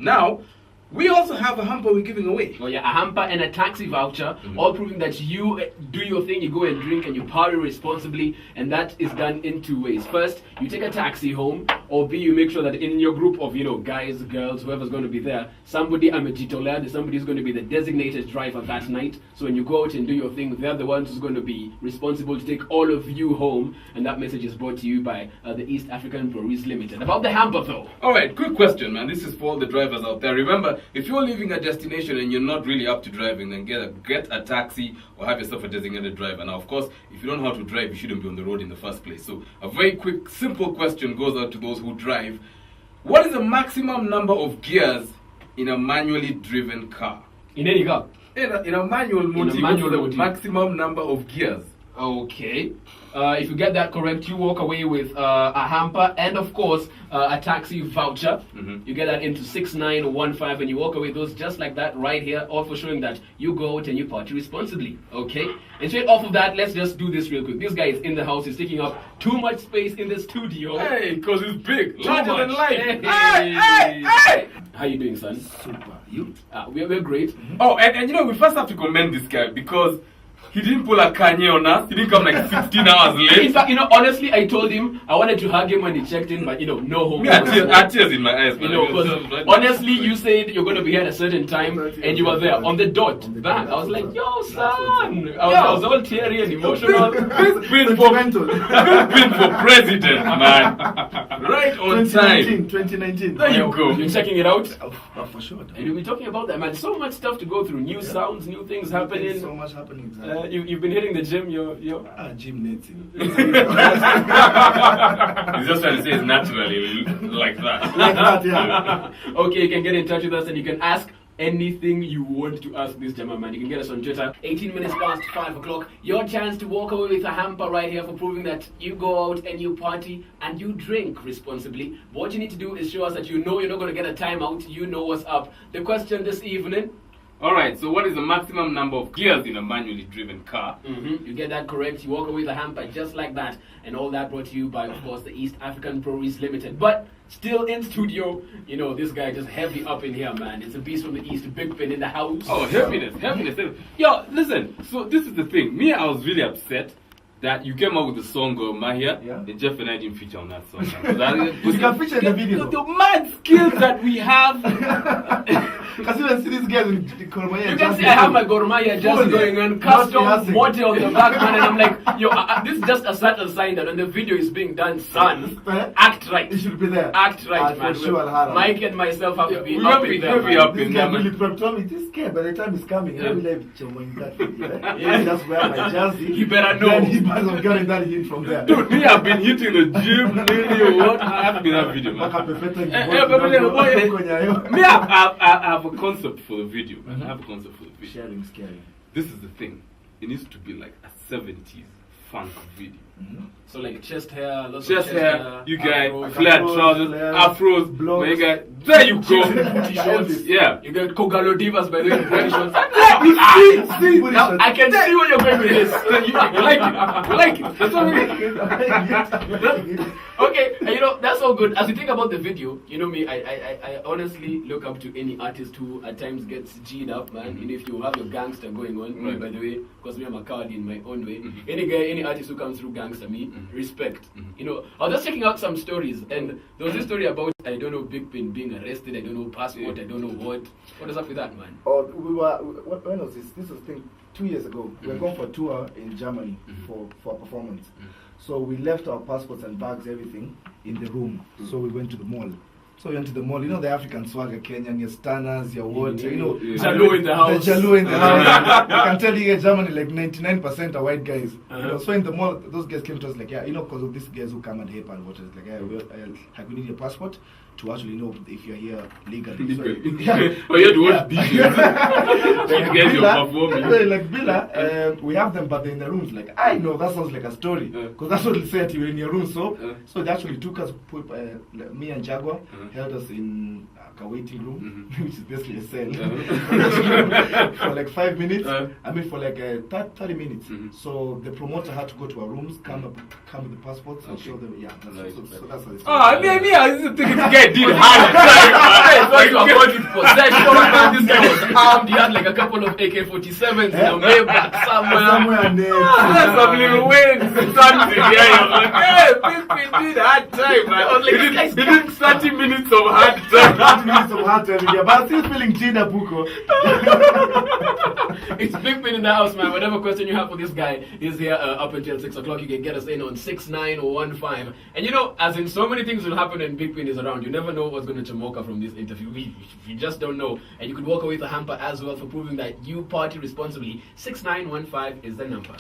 Now, we also have a hamper we're giving away. Oh yeah, a hamper and a taxi voucher, all proving that you do your thing, you go and drink and you party responsibly, and that is done in two ways. First, you take a taxi home, or B, you make sure that in your group of, guys, girls, whoever's going to be there, somebody somebody's going to be the designated driver that night. So when you go out and do your thing, they're the ones who's going to be responsible to take all of you home, and that message is brought to you by the East African Breweries Limited. About the hamper though. Alright, quick question, man. This is for all the drivers out there. Remember, if you're leaving a destination and you're not really up to driving, then get a taxi or have yourself a designated driver. Now, of course, if you don't know how to drive, you shouldn't be on the road in the first place. So, a very quick, simple question goes out to those who drive. What is the maximum number of gears in a manually driven car? In any car? In a manual motive, what's the maximum number of gears? Okay. If you get that correct, you walk away with a hamper and, of course, a taxi voucher. You get that into 6915 and you walk away with those just like that right here, all for showing that you go out and you party responsibly. Okay? And straight off of that, let's just do this real quick. This guy is in the house. He's taking up too much space in the studio. Hey, because he's big. Larger than life. Hey! How you doing, son? Super. You? We're great. Oh, and we first have to commend this guy because he didn't pull a Kanye on us. He didn't come like 16 hours late. In fact, honestly, I told him I wanted to hug him when he checked in, but no hope. I had tears in my eyes. Honestly, you said you're going to be here at a certain time, and you were there on the dot. Bang! I was like, yo, son. I was all teary and emotional. Been for president, man. Right on time. 2019. There you go. You're checking it out? Oh, for sure. And we'll be talking about that, man. So much stuff to go through. New sounds, new things happening. So much happening. You've been hitting the gym. You're gym native. He's just trying to say it's naturally like that. Like that, yeah. Okay, you can get in touch with us and you can ask anything you want to ask this Jama man. You can get us on Twitter. 18 minutes past 5 o'clock. Your chance to walk away with a hamper right here for proving that you go out and you party and you drink responsibly. But what you need to do is show us that you're not going to get a timeout. You know what's up. The question this evening. Alright, so what is the maximum number of gears in a manually driven car? You get that correct. You walk away with a hamper just like that. And all that brought to you by, of course, the East African Breweries Limited. But still in studio, this guy just heavy up in here, man. It's a beast from the East, Big Pin in the house. Oh, heaviness. Yo, listen, so this is the thing. Me, I was really upset that you came out with the song Mahia, and Jeff and I didn't feature on that song. You can feature in the video. The mad skills that we have. Because you can see these guys with the Gormaya. You can see I have my Gormaya just going on, custom motive on the back, man, and I'm like, yo, this is just a subtle sign that when the video is being done, son, act right. You should be there. Act right, man. For sure, Mike and myself have to be we up will be in there, heavy up in this there, guy really told me, this guy, by the time he's coming, I will have showing that video. I just wear my jersey. You better know. Then he must have gotten that hit from there. Dude, me, I've been hitting the gym lately or what? I haven't been that video, man. Me, I have a concept for the video, man. I have a concept for the video. Sharing, scary. This is the thing. It needs to be like a 70s funk video. So like chest hair, lots Chest of hair, you guys, afros, flared trousers, afros, blocks. my guy. There you go. booty shorts. Yeah. You get Kogalo Divas by the way, booty shorts. See, Now, I can see where you're going with this. you like it. You like it. That's what we Okay, and that's all good. As you think about the video, me, I honestly look up to any artist who at times gets G'd up, man. If you have your gangster going on, me, by the way, because me, I'm a coward in my own way. Any artist who comes through gangster, me, respect. I was just checking out some stories, and there was this story about, I don't know, Big Pin being arrested, I don't know, passport, I don't know what. What is up with that, man? Oh, when was this? This was 2 years ago. We were going for a tour in Germany for a performance. So we left our passports and bags, everything, in the room. So we went to the mall. So we went to the mall. The African swagger, Kenyan, your Stanners, your water, Jaloo in the house. The Jaloo in the house. I can tell you in Germany, like 99% are white guys. So in the mall, those guys came to us like, because of these guys who come and help and watch us, like, we need your passport to actually know if you're here legally. Oh, you had to watch details. Like Bila, we have them, but they're in the rooms. Like, I know that sounds like a story, because that's what they say to you in your room. So they actually took us, me and Jaguar, held us in a waiting room, Mhm. which is basically a cell, Uh-huh. for like 5 minutes. Uh. I mean, for like 30 minutes. Mhm. So the promoter had to go to our rooms, come with the passports, and Okay. show them. Yeah, that's, Right. so that's how it's Ah, I was thinking this guy did hard time. First you got with possession, man. This guy was armed. He had like a couple of AK-47s in a Maybach somewhere. somewhere and there. That's some little Wayne sons in here. I was like, hey, Pimpin did hard time, man. I was like, he did 30 minutes of hard time. 30 minutes of hard time, yeah, but I'm still feeling Gina Buko. It's Pimpin in the house, man. Whatever question you have for this guy is here up until 6 o'clock. You can get us in on 6915. And you know, as in so many things will happen when Pimpin is around. You never know what's going to chamoka from this interview. We just don't know. And you could walk away with a hamper as well for proving that you party responsibly. 6915 is the number.